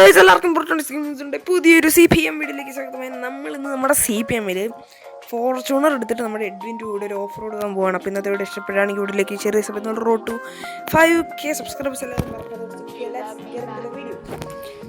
എല്ലാവർക്കും പുതിയൊരു CPM വീഡിയോയിലേക്ക് സ്വാഗതം. നമ്മൾ ഇന്ന് നമ്മുടെ CPM-ൽ ഫോർച്യൂണർ എടുത്തിട്ട് നമ്മുടെ എഡ്വിൻ്റെ കൂടെ ഒരു ഓഫ് റോഡ് പോകാൻ പോവാണ്. അപ്പോൾ ഇന്നത്തെ വീഡിയോ ഇഷ്ടപ്പെടുകയാണെങ്കിൽ വീഡിയോയിലേക്ക് ചെറിയ സമയത്ത് റോഡ് ടു 5K സബ്സ്ക്രൈബേഴ്സ് എല്ലാവരും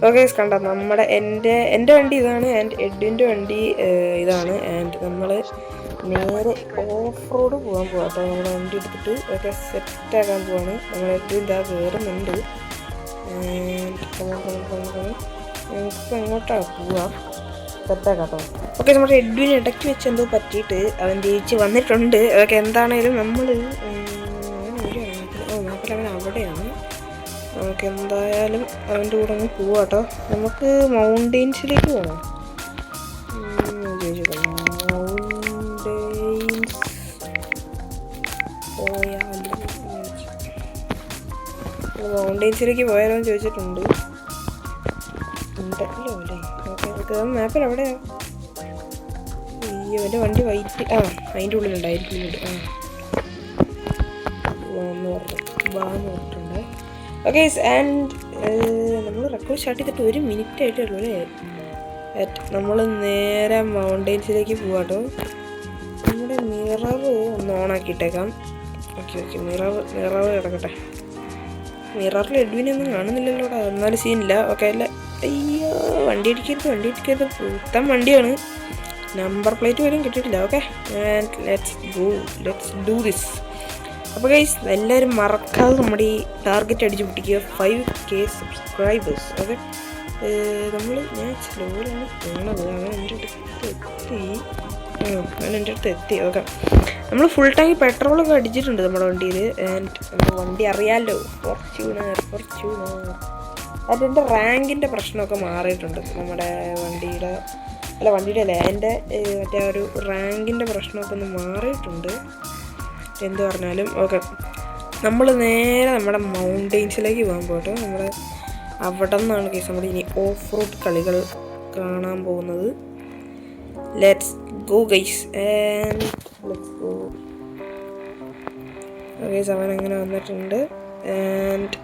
ഓക്കെ കണ്ട നമ്മുടെ എൻ്റെ വണ്ടി ഇതാണ് ആൻഡ് എഡ്വിൻ്റെ വണ്ടി ഇതാണ്. ആൻഡ് നമ്മൾ നേരെ ഓഫ് റോഡ് പോകാൻ പോകാം. നമ്മുടെ വണ്ടി എടുത്തിട്ട് ഒക്കെ സെറ്റാക്കാൻ പോവാണ്. നമ്മൾ എഡ്വിൻ്റെ കയറുന്നുണ്ട്. നമുക്ക് അങ്ങോട്ടാണ് പോവാം, സെറ്റാക്കാട്ടോ. ഓക്കെ, നമ്മുടെ എഡ്വിന് ഇടയ്ക്ക് വെച്ച് എന്തോ പറ്റിയിട്ട് അവൻ ജയിച്ച് വന്നിട്ടുണ്ട്. അതൊക്കെ എന്താണേലും നമ്മൾ മാപ്പിൽ അവൻ അവിടെയാണ്. നമുക്ക് എന്തായാലും അവൻ്റെ കൂടെ ഒന്ന് പോവാട്ടോ. നമുക്ക് മൗണ്ടെയിൻസിലേക്ക് പോകണം. മൗണ്ടെയിൻസിലേക്ക് പോയാലോ എന്ന് ചോദിച്ചിട്ടുണ്ട്. ഉണ്ടല്ലോ അല്ലേ? ഓക്കെ, മാപ്പിൽ എവിടെയാ? അയ്യോ, എൻ്റെ വണ്ടി വൈറ്റ് അതിൻ്റെ ഉള്ളിലുണ്ട്. പറഞ്ഞിട്ടുണ്ട്. ഓക്കെ, ആൻഡ് നമ്മൾ റെക്കോർഡ് സ്റ്റാർട്ട് ചെയ്തിട്ട് 1 മിനിറ്റ് ആയിട്ടേ ഉള്ളൂ അല്ലേ? നമ്മൾ നേരെ മൗണ്ടെയിൻസിലേക്ക് പോവാട്ടോ. നമ്മുടെ മിറർ ഒന്ന് ഓണാക്കിയിട്ടേക്കാം. ഓക്കെ, മിറർ കിടക്കട്ടെ. മിററിൽ എഡ്വിനൊന്നും കാണുന്നില്ലല്ലോ. എന്നാലും സീനില്ല. ഓക്കെ, അല്ല, അയ്യോ, വണ്ടി ഇടിക്കരുത്. പുത്തൻ വണ്ടിയാണ്, നമ്പർ പ്ലേറ്റ് പോലും കിട്ടിയിട്ടില്ല. Okay, let's do this. അപ്പോൾ ഗൈസ്, എല്ലാവരും മറക്കാതെ നമ്മുടെ ഈ ടാർഗറ്റ് അടിച്ചു പൊട്ടിക്കുക, 5K സബ്സ്ക്രൈബേഴ്സ്. ഓക്കെ, ഞാൻ സ്ലോയിലാണ് പോണത്. അവൻ എൻ്റെ അടുത്ത് എത്തി. ഓക്കെ, നമ്മൾ ഫുൾ ടാങ്ക് പെട്രോളൊക്കെ അടിച്ചിട്ടുണ്ട് നമ്മുടെ വണ്ടിയിൽ. ആൻഡ് നമ്മുടെ വണ്ടി അറിയാമല്ലോ, ഫോർച്യൂണർ. അതിൻ്റെ റാങ്കിൻ്റെ പ്രശ്നമൊക്കെ മാറിയിട്ടുണ്ട് നമ്മുടെ വണ്ടിയുടെ അല്ല എൻ്റെ മറ്റേ ഒരു റാങ്കിൻ്റെ പ്രശ്നമൊക്കെ ഒന്ന് മാറിയിട്ടുണ്ട്. എന്ത് പറഞ്ഞാലും ഓക്കെ, നമ്മൾ നേരെ നമ്മുടെ മൗണ്ടെയിൻസിലേക്ക് പോകാൻ പോകട്ടെ. നമ്മുടെ അവിടെ നിന്നാണ് കേസ് നമ്മുടെ ഇനി ഓഫ് റോഡ് കളികൾ കാണാൻ പോകുന്നത്. Let's go guys, and let's go. Okay, അവൻ അങ്ങനെ വന്നിട്ടുണ്ട്. ആൻഡ്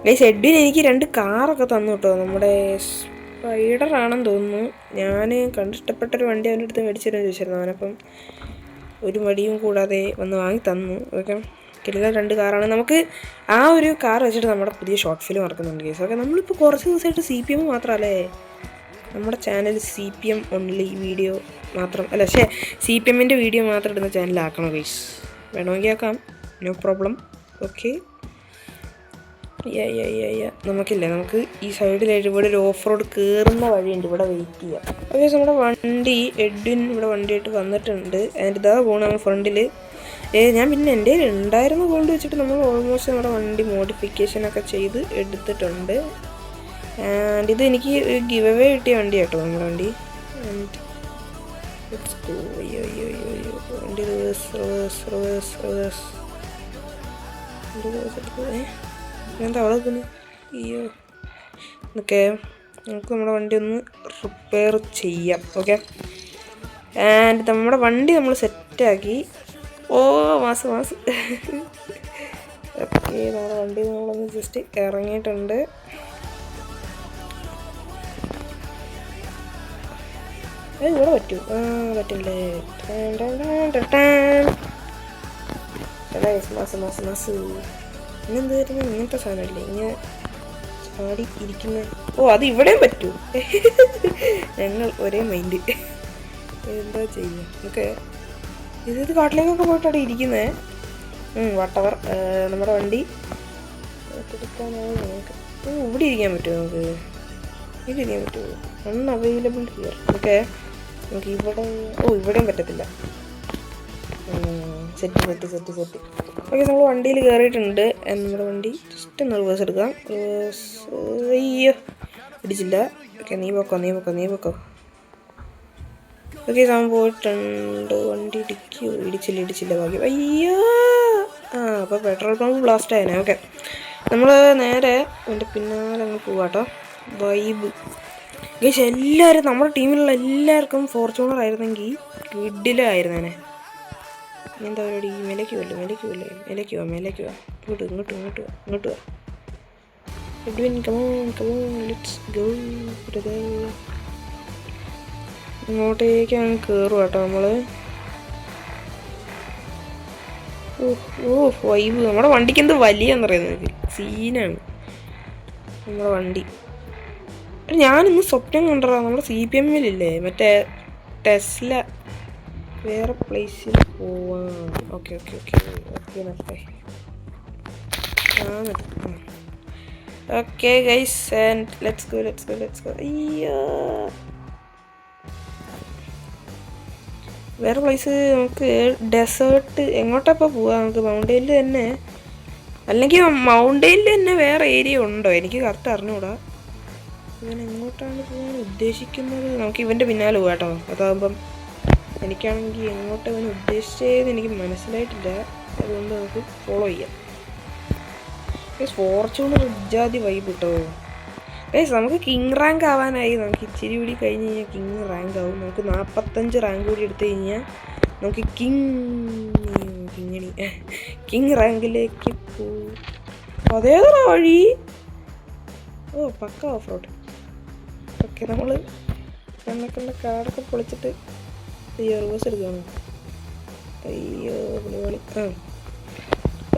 ഗൈസ്, എഡ്വിൻ എനിക്ക് 2 കാറൊക്കെ തന്നു കേട്ടോ. നമ്മുടെ സ്പൈഡർ ആണെന്ന് തോന്നുന്നു. ഞാൻ കണ്ടിഷ്ടപ്പെട്ടൊരു വണ്ടി അവൻ്റെ അടുത്ത് മേടിച്ചിരുന്നു ചോദിച്ചിരുന്നു. അവനപ്പം ഒരു മടിയും കൂടാതെ വന്ന് വാങ്ങി തന്നു. ഓക്കെ, കിട്ടുന്ന 2 കാറാണ്. നമുക്ക് ആ ഒരു കാർ വെച്ചിട്ട് നമ്മുടെ പുതിയ ഷോർട്ട് ഫിലിം ഇറക്കുന്നുണ്ട് കേസ്. ഓക്കെ, നമ്മളിപ്പോൾ കുറച്ച് ദിവസമായിട്ട് CPM മാത്രമല്ലേ നമ്മുടെ ചാനൽ, CPM ഓൺലി വീഡിയോ മാത്രം അല്ല, CPM-ൻ്റെ വീഡിയോ മാത്രം ഇടുന്ന ചാനലാക്കണം ഗൈസ്. വേണമെങ്കിൽ ആക്കാം, നോ പ്രോബ്ലം. ഓക്കെ, നമുക്ക് ഈ സൈഡിലായിട്ട് ഇവിടെ ഒരു ഓഫ് റോഡ് കയറുന്ന വഴിയുണ്ട്, ഇവിടെ വെയിറ്റ് ചെയ്യാം. ഓക്കെ, നമ്മുടെ വണ്ടി എഡ്വിൻ ഇവിടെ വണ്ടിയായിട്ട് വന്നിട്ടുണ്ട്. ആൻഡ് ഇതാ പോകണം ഫ്രണ്ടിൽ. ഞാൻ പിന്നെ എൻ്റെ ഉണ്ടായിരുന്ന കൊണ്ട് വെച്ചിട്ട് നമ്മൾ ഓൾമോസ്റ്റ് നമ്മുടെ വണ്ടി മോഡിഫിക്കേഷനൊക്കെ ചെയ്ത് എടുത്തിട്ടുണ്ട്. ആൻഡ് ഇത് എനിക്ക് ഒരു ഗിവ് അവേ കിട്ടിയ വണ്ടി കേട്ടോ നമ്മുടെ വണ്ടി. ആൻഡ് വണ്ടി റിവേഴ്സ് എന്താ അവിടെ നിൽക്കുന്നു? അയ്യോ, ഓക്കെ, നമുക്ക് നമ്മുടെ വണ്ടി ഒന്ന് റിപ്പയർ ചെയ്യാം. ഓക്കെ, ആൻഡ് നമ്മുടെ വണ്ടി നമ്മൾ സെറ്റാക്കി. മാസ് ഓക്കെ, നമ്മുടെ വണ്ടി നമ്മളൊന്ന് ജസ്റ്റ് ഇറങ്ങിയിട്ടുണ്ട്. ഇവിടെ പറ്റില്ലേ? മാസ് ഇന്നെന്ത് വരുന്നത്? ഇങ്ങനത്തെ സാധനമല്ലേ ഇങ്ങനെ ചാടി ഇരിക്കുന്നത്? അത് ഇവിടെയും പറ്റൂ. ഞങ്ങൾ ഒരേ മൈൻഡ്. എന്താ ചെയ്യുക? ഓക്കെ, ഇത് കാട്ടിലേക്കൊക്കെ പോയിട്ടാണ് ഇരിക്കുന്നത്. വട്ടവർ നമ്മുടെ വണ്ടി എടുക്കാനായി നമുക്ക് ഇവിടെ ഇരിക്കാൻ പറ്റുമോ? നമുക്ക് ഇവിടെ ഇരിക്കാൻ പറ്റുമോ? Unavailable here. ഓക്കെ, നമുക്ക് ഇവിടെയും പറ്റത്തില്ല. സെറ്റ്. ഓക്കെ, നമ്മൾ വണ്ടിയിൽ കയറിയിട്ടുണ്ട്. നമ്മുടെ വണ്ടി ജസ്റ്റ് ഒന്ന് റിവേഴ്സ് എടുക്കാം. അയ്യോ, ഇടിച്ചില്ല. ഓക്കെ, നീ പൊക്കോ. ഓക്കെ, സമയം പോയിട്ടുണ്ട്. വണ്ടി ഇടിച്ചില്ല ഭാഗ്യം. അയ്യോ, അപ്പോൾ പെട്രോൾ പമ്പ് ബ്ലാസ്റ്റ് ആയനെ. ഓക്കെ, നമ്മൾ നേരെ എൻ്റെ പിന്നാലെ അങ്ങ് പോവാട്ടോ. വൈബ് ഗൈസ്, എല്ലാവരും നമ്മുടെ ടീമിലുള്ള എല്ലാവർക്കും ഫോർച്യൂണർ ആയിരുന്നെങ്കിൽ കിഡിലായിരുന്നേനെ. എന്താ പരിപാടി? മേലേക്ക് പോവല്ലേ? മേലേക്ക് വാ. ഇങ്ങോട്ട് വാ. Edwin come on let's go. ഇങ്ങോട്ടേക്ക് അങ്ങ് കയറും കേട്ടോ നമ്മൾ. വൈബ്. നമ്മുടെ വണ്ടിക്ക് എന്ത് വലിയെന്ന് പറയുന്നത് സീനാണ് നമ്മുടെ വണ്ടി. ഞാനിന്ന് സ്വപ്നം കണ്ടറാ നമ്മുടെ CPM-ലില്ലേ മറ്റേ ടെസ്ല വേറെ പ്ലേസിൽ പോവാം. Okay okay guys and let's go. അയ്യോ വേറെ പ്ലേസ് നമുക്ക് ഡെസേർട്ട് എങ്ങോട്ടപ്പോൾ പോവാം? നമുക്ക് മൗണ്ടെയിനിൽ തന്നെ, അല്ലെങ്കിൽ മൗണ്ടെയിനിൽ തന്നെ വേറെ ഏരിയ ഉണ്ടോ? എനിക്ക് കറക്റ്റ് അറിഞ്ഞൂടാ. ഇവൻ എങ്ങോട്ടാണ് പോകാൻ ഉദ്ദേശിക്കുന്നത്? നമുക്ക് ഇവൻ്റെ പിന്നാലെ പോകാം കേട്ടോ. അതാകുമ്പം എനിക്കാണെങ്കിൽ എങ്ങോട്ട് അവൻ ഉദ്ദേശിച്ചതെന്ന് എനിക്ക് മനസ്സിലായിട്ടില്ല. അതുകൊണ്ട് നമുക്ക് ഫോളോ ചെയ്യാം. ഫോർച്യൂണർ ഇജാതി വൈബ് കിട്ടോ ഗൈസ്. നമുക്ക് കിങ് റാങ്ക് ആവാനായി. നമുക്ക് ഇച്ചിരി കൂടി കഴിഞ്ഞ് കഴിഞ്ഞാൽ കിങ് റാങ്ക് ആവും. നമുക്ക് 45 റാങ്ക് കൂടി എടുത്തു കഴിഞ്ഞാൽ നമുക്ക് കിങ് റാങ്കിലേക്ക് പോവും. അതേതാ വഴി? പക്ക ഓഫ് റോഡ്. ഓക്കെ നമ്മൾ കണ്ണക്കണ്ട കാടൊക്കെ പൊളിച്ചിട്ട് റിവേഴ്സ് എടുക്കുകയാണ്. അയ്യോ പൊളി.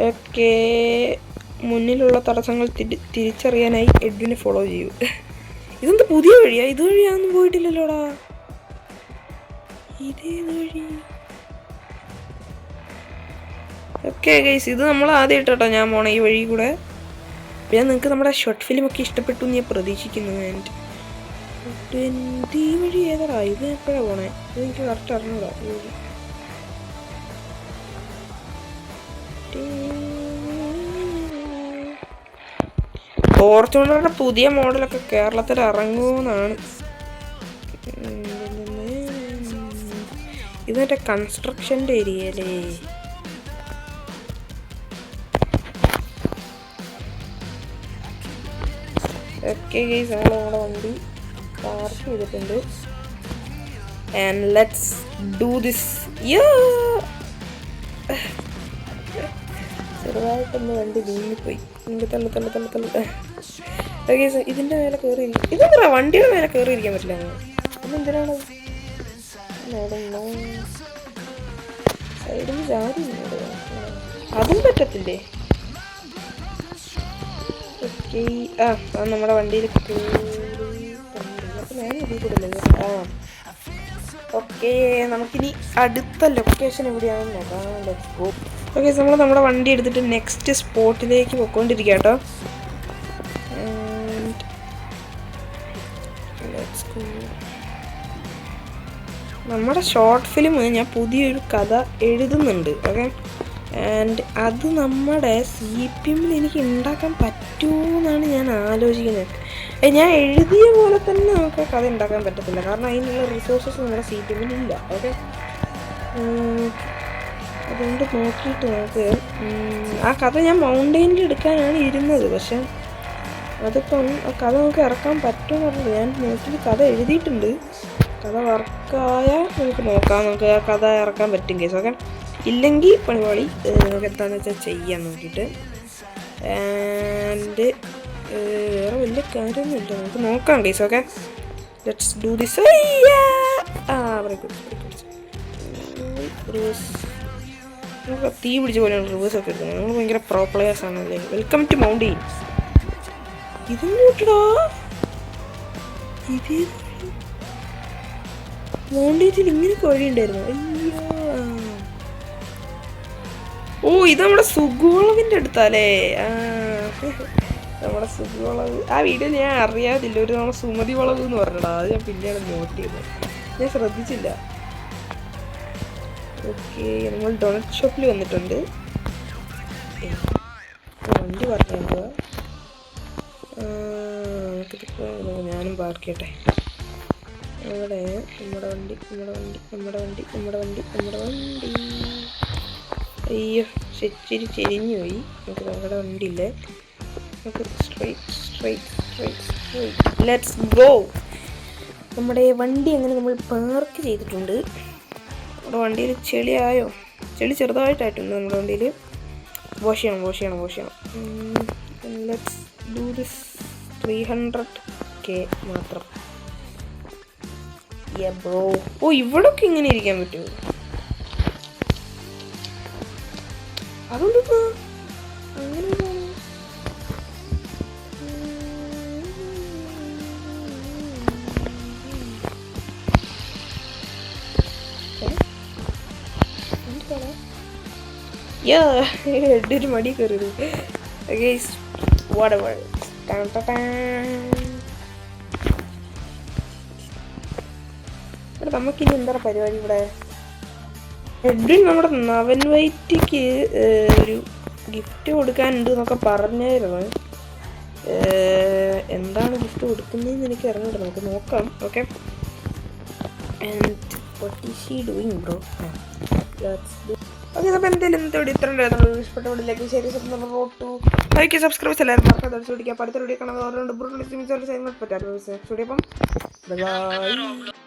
ഓക്കെ മുന്നിലുള്ള തടസ്സങ്ങൾ തിരിച്ചറിയാനായി എഡ്വിനെ ഫോളോ ചെയ്യൂ. ഇതെന്ത് പുതിയ വഴിയാ? ഇതുവഴിയാന്നും പോയിട്ടില്ലല്ലോടാ. ഇതേത് വഴി? ഓക്കെ ഗൈസ് ഇത് നമ്മൾ ആദ്യമായിട്ട് കേട്ടോ ഞാൻ പോണ ഈ വഴി കൂടെ. പിന്നെ നിങ്ങൾക്ക് നമ്മുടെ ഷോർട്ട് ഫിലിമൊക്കെ ഇഷ്ടപ്പെട്ടു എന്ന് ഞാൻ പ്രതീക്ഷിക്കുന്നു. ഈ വഴി ഏതാടാ? ഇത് എപ്പോഴാണ് പോണേ? ഇത് എനിക്ക് കറക്റ്റ് അറിഞ്ഞൂടാ. ഫോർച്യൂണറുടെ പുതിയ മോഡലൊക്കെ കേരളത്തിൽ ഇറങ്ങുമെന്നാണ്. ഇത് മറ്റേ കൺസ്ട്രക്ഷൻ്റെ ഏരിയ അല്ലേ? ഓക്കെ ഗൈസ് നമ്മൾ നമ്മുടെ വണ്ടി പാർക്ക് ചെയ്തിട്ടുണ്ട്. And let's do this. ചെറുതായിട്ടൊന്ന് വണ്ടി നീങ്ങിപ്പോയി. തള്ളു. ഓക്കെ ഇതിൻ്റെ മേലെ കയറിയിരിക്കും. ഇതെന്താ വണ്ടിയുടെ മേലെ കയറിയിരിക്കാൻ പറ്റില്ല? അതെന്തിനാണ്? സൈഡിൽ ജാതി അതും പറ്റത്തില്ലേ? ഓക്കെ അത് നമ്മുടെ വണ്ടിയിൽ അപ്പം ഞാൻ ഇതിൽ കൂടെ ഓക്കെ നമുക്കിനി അടുത്ത ലൊക്കേഷൻ എവിടെയാണെന്ന് നോക്കാം. Let's go. ഓക്കെ നമ്മൾ നമ്മുടെ വണ്ടി എടുത്തിട്ട് നെക്സ്റ്റ് സ്പോട്ടിലേക്ക് പോയിക്കൊണ്ടിരിക്കുക കേട്ടോ. നമ്മുടെ ഷോർട്ട് ഫിലിം ഞാൻ പുതിയൊരു കഥ എഴുതുന്നുണ്ട്. ഓക്കെ ആൻഡ് അത് നമ്മുടെ CPM-ൽ എനിക്ക് ഉണ്ടാക്കാൻ പറ്റുമെന്നാണ് ഞാൻ ആലോചിക്കുന്നത്. ഞാൻ എഴുതിയ പോലെ തന്നെ നമുക്ക് കഥ ഉണ്ടാക്കാൻ പറ്റത്തില്ല, കാരണം അതിനുള്ള റിസോഴ്സസ് നമ്മുടെ CPM-ൽ ഇല്ല. ഓക്കെ അതുകൊണ്ട് നോക്കിയിട്ട് നമുക്ക് ആ കഥ ഞാൻ മൗണ്ടെയിനിൽ എടുക്കാനാണ് ഇരുന്നത്. പക്ഷെ അതിപ്പം ആ കഥ നമുക്ക് ഇറക്കാൻ പറ്റുമെന്ന് പറഞ്ഞത് ഞാൻ നോക്കി കഥ എഴുതിയിട്ടുണ്ട്. കഥ വർക്കായാൽ നമുക്ക് നോക്കാം, നമുക്ക് ആ കഥ ഇറക്കാൻ പറ്റും കേസ്. ഓക്കെ ഇല്ലെങ്കിൽ പണിപാളി നമുക്ക് എന്താണെന്ന് വെച്ചാൽ ചെയ്യാൻ നോക്കിയിട്ട്. ആൻഡ് വേറെ വലിയ കാര്യമൊന്നുമില്ല, നമുക്ക് നോക്കാം case. Okay let's do this. നമുക്ക് തീ പിടിച്ച പോലെയാണ് റിവേഴ്സ് ഒക്കെ എടുക്കുന്നത്. നമ്മൾ ഭയങ്കര പ്രോ പ്ലേയേഴ്സ് ആണല്ലേ. Welcome to mountain. ഇതും കൂട്ടടാ, ഇത് മൗണ്ടെയിനിൽ ഇങ്ങനെയൊക്കെ വഴിയുണ്ടായിരുന്നു. അയ്യോ ഇത് നമ്മുടെ സുഗുവളവിൻ്റെ അടുത്താല്ലേ? നമ്മുടെ സുഗുവളവ് ആ വീഡിയോ ഞാൻ അറിയാതില്ല. ഒരു നമ്മുടെ സുമതി വളവ് എന്ന് പറഞ്ഞടാ, അത് ഞാൻ പിന്നെയാണ് നോട്ട് ചെയ്തത്, ഞാൻ ശ്രദ്ധിച്ചില്ല. ഓക്കെ നമ്മൾ ഡൊണറ്റ് ഷോപ്പിൽ വന്നിട്ടുണ്ട്. വണ്ടി പാർക്ക് ചെയ്യാൻ പോവാ. ഞാനും പാർക്ക് ചെയ്യട്ടെ. അവിടെ നമ്മുടെ വണ്ടി അയ്യോ ശരി ചെരിഞ്ഞു പോയി. നമുക്ക് നമ്മുടെ വണ്ടി ഇല്ലേ, നമുക്ക് സ്ട്രൈറ്റ് ലെറ്റ്സ് ഗോ. നമ്മുടെ വണ്ടി അങ്ങനെ നമ്മൾ പാർക്ക് ചെയ്തിട്ടുണ്ട്. നമ്മുടെ വണ്ടിയിൽ ചെളിയായോ? ചെളി ചെറുതായിട്ടായിട്ടുണ്ട് നമ്മുടെ വണ്ടിയിൽ. വാഷ് ചെയ്യണം. ലെറ്റ്സ് ഡു ദിസ് 300k മാത്രം. ബ്രോ ഓ ഇവിടൊക്കെ ഇങ്ങനെ ഇരിക്കാൻ പറ്റുമോ? അതൊന്നും അങ്ങനെ ഒരു മടി കയറരുത്. നമുക്കിനി എന്താ പരിപാടി ഇവിടെ? എഡ്വിൻ നമ്മുടെ നവൻ വൈറ്റിക്ക് ഒരു ഗിഫ്റ്റ് കൊടുക്കാനുണ്ട് എന്നൊക്കെ പറഞ്ഞായിരുന്നു. എന്താണ് ഗിഫ്റ്റ് കൊടുക്കുന്നതെന്ന് എനിക്ക് അറിഞ്ഞൂടെ, നമുക്ക് നോക്കാം. Okay, okay. അപ്പോൾ എന്തായാലും ഇന്നത്തെ വീഡിയോ ഇത്ര ഉണ്ടായിരുന്നു. ഇഷ്ടപ്പെട്ട വീഡിയോയിലേക്ക് ശരി ലൈക്ക് സബ്സ്ക്രൈബ് എല്ലാവരും മറക്കാതെ പിടിക്കാം. അടുത്ത വീഡിയോ കാണാൻ ഓരോണ്ട് പറ്റാത്ത ബൈ.